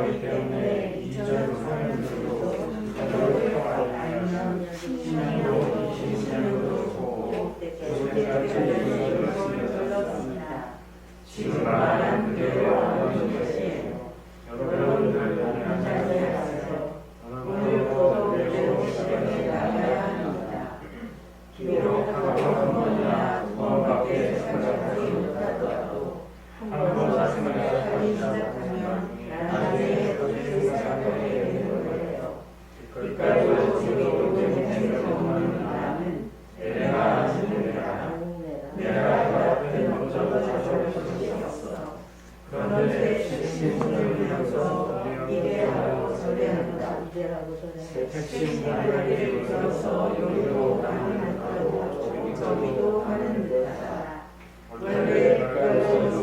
하기 때문에 이전 사람들도 저를 알면 신앙으로 신앙으로 불렀습니다. 지금 말한 그대로 하는 것이에요. 여러분들 안녕하세요. 오늘도 그대로 시간에 나가야 합니다. 비록 한 번이나 두 번밖에 생각하지 못하더라도 한번 생각하기 시작하면 나중에 그렇게 생각하게 되는 거예요. 이까지도 제대로 된 생각만 나는 내가 아는데라. 내가 그 앞에 먼저 자ሾ할 수 없어. 그런데 핵심을 위해서 이래하고 저래한다. 핵심을 위해서 여기로 가는 듯하고 저기도 가는 듯하다. 원래 그래서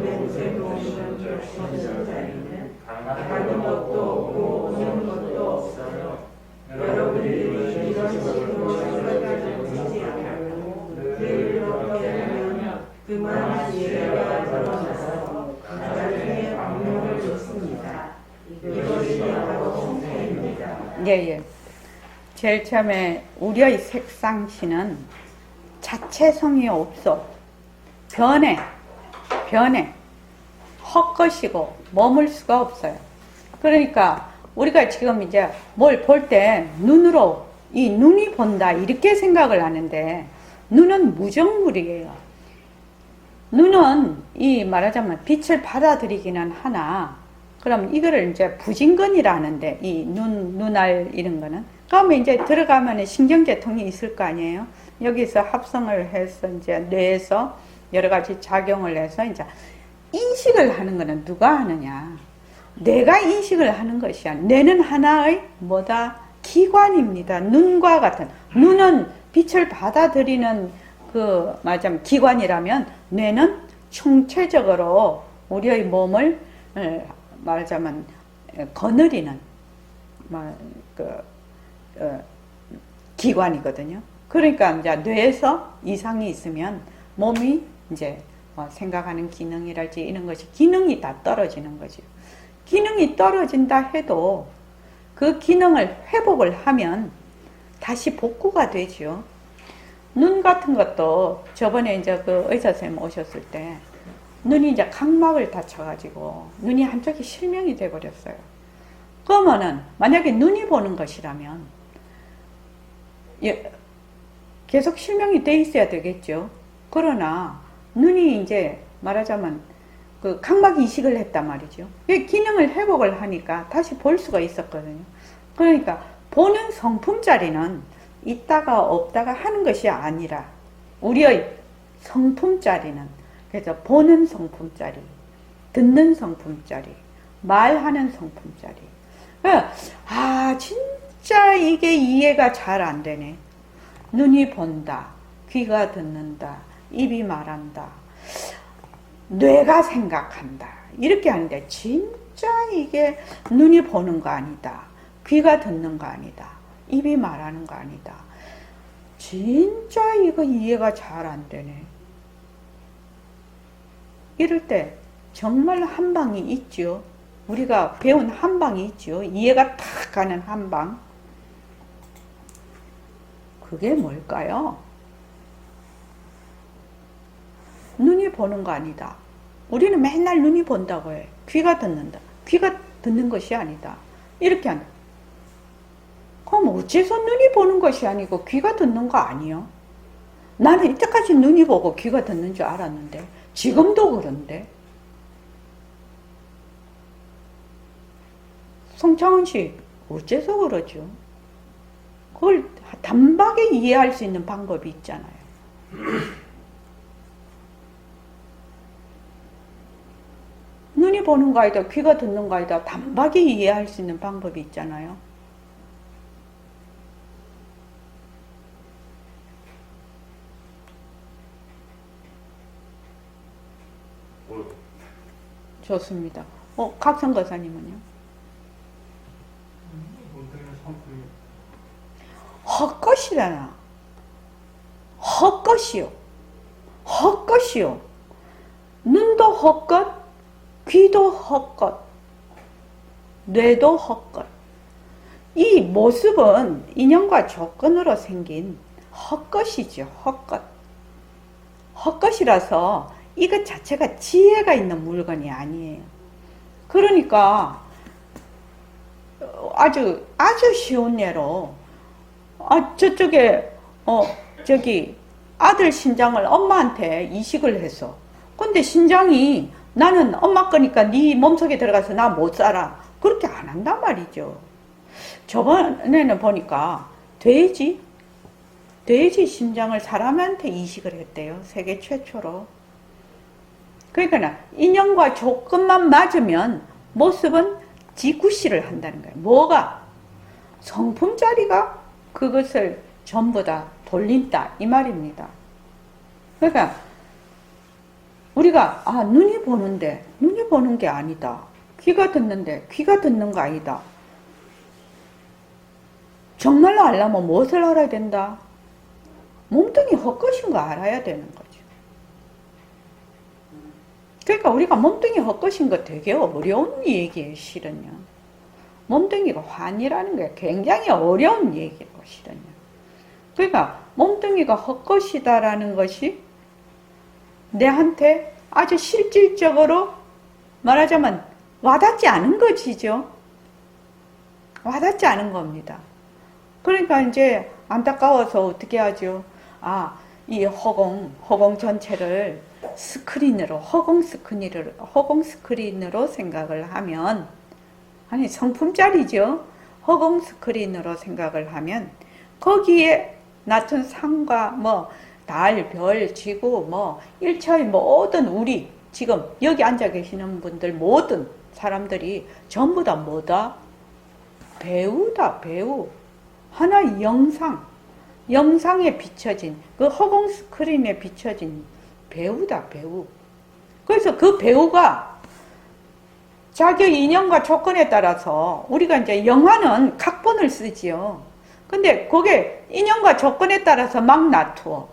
냄새 보시는 자리는 가는 것도 없고 오는 것도 없어요. 여러분들이 이런 식으로 생각하지 않고 늘 그렇게 하면 그만 이해가 드러나서 나중에 방법을 줬습니다. 이것이 바로 성태입니다. 예. 제일 처음에 우리의 색상시는 자체성이 없어. 변해. 헛것이고 머물 수가 없어요. 그러니까 우리가 지금 이제 뭘 볼 때 눈으로 이 눈이 본다 이렇게 생각을 하는데 눈은 무정물이에요. 눈은 이 말하자면 빛을 받아들이기는 하나 그럼 이거를 이제 부진근이라는데 이 눈알 이런 거는 그러면 이제 들어가면 신경계통이 있을 거 아니에요. 여기서 합성을 해서 이제 뇌에서 여러 가지 작용을 해서 이제 인식을 하는 거는 누가 하느냐? 뇌가 인식을 하는 것이야. 뇌는 하나의 뭐다? 기관입니다. 눈과 같은. 눈은 빛을 받아들이는 그 말하자면 기관이라면 뇌는 총체적으로 우리의 몸을 말하자면 거느리는 기관이거든요. 그러니까 이제 뇌에서 이상이 있으면 몸이 이제 생각하는 기능이랄지 이런 것이 기능이 다 떨어지는 거죠. 기능이 떨어진다 해도 그 기능을 회복을 하면 다시 복구가 되죠. 눈 같은 것도 저번에 이제 그 의사 선생님 오셨을 때 눈이 이제 각막을 다쳐가지고 눈이 한쪽이 실명이 돼버렸어요. 그러면은 만약에 눈이 보는 것이라면 계속 실명이 돼 있어야 되겠죠. 그러나 눈이 이제 말하자면 그 각막 이식을 했단 말이죠. 기능을 회복을 하니까 다시 볼 수가 있었거든요. 그러니까 보는 성품짜리는 있다가 없다가 하는 것이 아니라 우리의 성품짜리는 그래서 보는 성품짜리, 듣는 성품짜리, 말하는 성품짜리. 진짜 이게 이해가 잘 안 되네. 눈이 본다, 귀가 듣는다, 입이 말한다, 뇌가 생각한다. 이렇게 하는데 진짜 이게 눈이 보는 거 아니다. 귀가 듣는 거 아니다. 입이 말하는 거 아니다. 진짜 이거 이해가 잘 안 되네. 이럴 때 정말 한방이 있죠. 우리가 배운 한방이 있죠. 이해가 탁 가는 한방. 그게 뭘까요? 눈이 보는 거 아니다. 우리는 맨날 눈이 본다고 해. 귀가 듣는다. 귀가 듣는 것이 아니다. 이렇게 한다. 그럼 어째서 눈이 보는 것이 아니고 귀가 듣는 거 아니요? 나는 이때까지 눈이 보고 귀가 듣는 줄 알았는데 지금도 그런데. 송창훈 씨 어째서 그러죠? 그걸 단박에 이해할 수 있는 방법이 있잖아요. 눈이 보는 거 아니다, 귀가 듣는 거 아니다, 단박에 이해할 수 있는 방법이 있잖아요. 좋습니다. 각성 거사님은요? 헛것이잖아. 헛것이요. 헛것이요. 눈도 헛것, 귀도 헛것. 뇌도 헛것. 이 모습은 인연과 조건으로 생긴 헛것이죠. 헛것. 헛것이라서 이것 자체가 지혜가 있는 물건이 아니에요. 그러니까 아주 쉬운 예로 저쪽에 저기 아들 신장을 엄마한테 이식을 해서 근데 신장이 나는 엄마 거니까 네 몸속에 들어가서 나 못 살아. 그렇게 안 한단 말이죠. 저번에는 보니까 돼지 심장을 사람한테 이식을 했대요. 세계 최초로. 그러니까 인연과 조건만 맞으면 모습은 지구시를 한다는 거예요. 뭐가? 성품짜리가 그것을 전부 다 돌린다 이 말입니다. 그러니까 우리가 눈이 보는데 눈이 보는 게 아니다. 귀가 듣는데 귀가 듣는 거 아니다. 정말로 알려면 무엇을 알아야 된다? 몸뚱이 헛것인 거 알아야 되는 거죠. 그러니까 우리가 몸뚱이 헛것인 거 되게 어려운 얘기예요, 실은요. 몸뚱이가 환이라는 게 굉장히 어려운 얘기예요, 실은요. 그러니까 몸뚱이가 헛것이다라는 것이 내한테 아주 실질적으로 말하자면 와닿지 않은 것이죠. 와닿지 않은 겁니다. 그러니까 이제 안타까워서 어떻게 하죠? 이 허공 전체를 스크린으로, 허공 스크린으로 생각을 하면, 아니, 성품짜리죠. 허공 스크린으로 생각을 하면, 거기에 낮은 산과 달, 별, 지구, 일체의 모든 우리, 지금 여기 앉아 계시는 분들 모든 사람들이 전부 다 뭐다? 배우다, 배우. 하나의 영상에 비춰진, 그 허공 스크린에 비춰진 배우다, 배우. 그래서 그 배우가 자기 인연과 조건에 따라서 우리가 이제 영화는 각본을 쓰지요. 근데 그게 인연과 조건에 따라서 막 놔두어.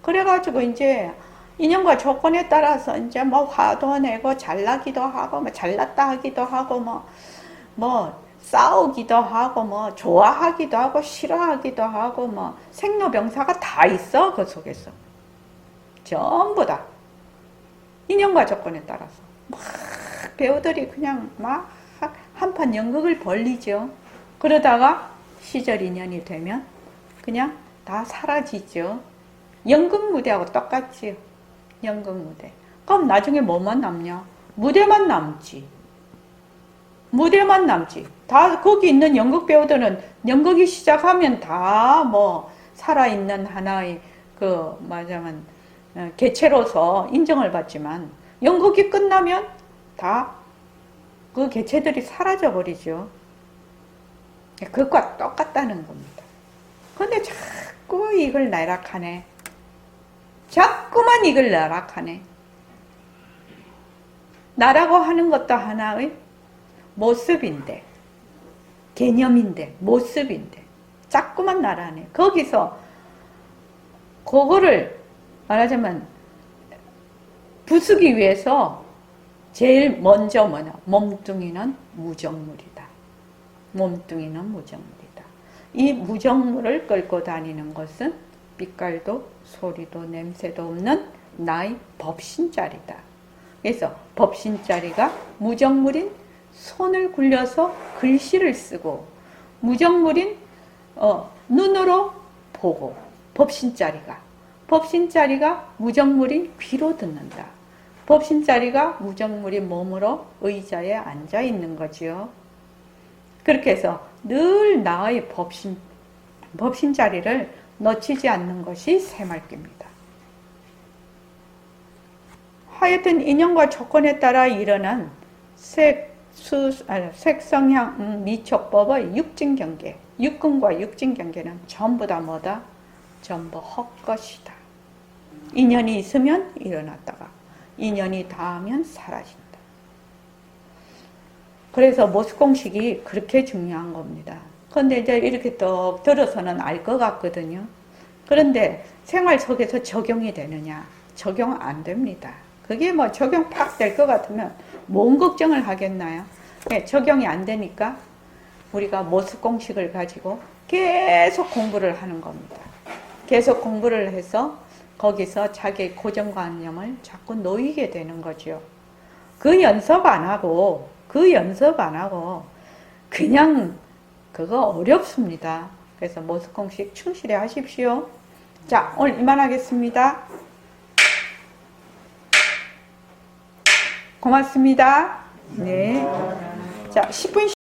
그래가지고 이제 인연과 조건에 따라서 이제 화도 내고 잘나기도 하고, 잘났다 하기도 하고, 싸우기도 하고, 좋아하기도 하고, 싫어하기도 하고, 생로병사가 다 있어, 그 속에서. 전부 다. 인연과 조건에 따라서. 배우들이 그냥 한판 연극을 벌리죠. 그러다가 시절 인연이 되면 그냥 다 사라지죠. 연극 무대하고 똑같지요. 연극 무대. 그럼 나중에 뭐만 남냐? 무대만 남지. 무대만 남지. 다 거기 있는 연극 배우들은 연극이 시작하면 다 살아있는 하나의 말하자면 개체로서 인정을 받지만 연극이 끝나면 다 그 개체들이 사라져 버리죠. 그것과 똑같다는 겁니다. 근데 자꾸 이걸 나락하네. 자꾸만 이걸 나락하네. 나라고 하는 것도 하나의 모습인데, 개념인데, 모습인데, 자꾸만 나라네. 거기서 그거를 말하자면 부수기 위해서 제일 먼저 몸뚱이는 무정물이다. 몸뚱이는 무정물이다. 이 무정물을 끌고 다니는 것은 빛깔도 소리도 냄새도 없는 나의 법신자리다. 그래서 법신자리가 무정물인 손을 굴려서 글씨를 쓰고 무정물인 눈으로 보고 법신자리가 무정물인 귀로 듣는다. 법신자리가 무정물인 몸으로 의자에 앉아 있는 거지요. 그렇게 해서 늘 나의 법신자리를 놓치지 않는 것이 새말기입니다. 하여튼 인연과 조건에 따라 일어난 색성향 미촉법의 육진경계, 육근과 육진경계는 전부 다 뭐다? 전부 헛것이다. 인연이 있으면 일어났다가 인연이 닿으면 사라진다. 그래서 모습공식이 그렇게 중요한 겁니다. 그런데 이제 이렇게 또 들어서는 알 것 같거든요. 그런데 생활 속에서 적용이 되느냐? 적용 안 됩니다. 그게 적용 팍 될 것 같으면 뭔 걱정을 하겠나요? 예, 적용이 안 되니까 우리가 모습 공식을 가지고 계속 공부를 하는 겁니다. 계속 공부를 해서 거기서 자기의 고정관념을 자꾸 놓이게 되는 거죠. 그 연습 안 하고 그냥 그거 어렵습니다. 그래서 모습 공식 충실히 하십시오. 자, 오늘 이만하겠습니다. 고맙습니다. 네. 자, 10분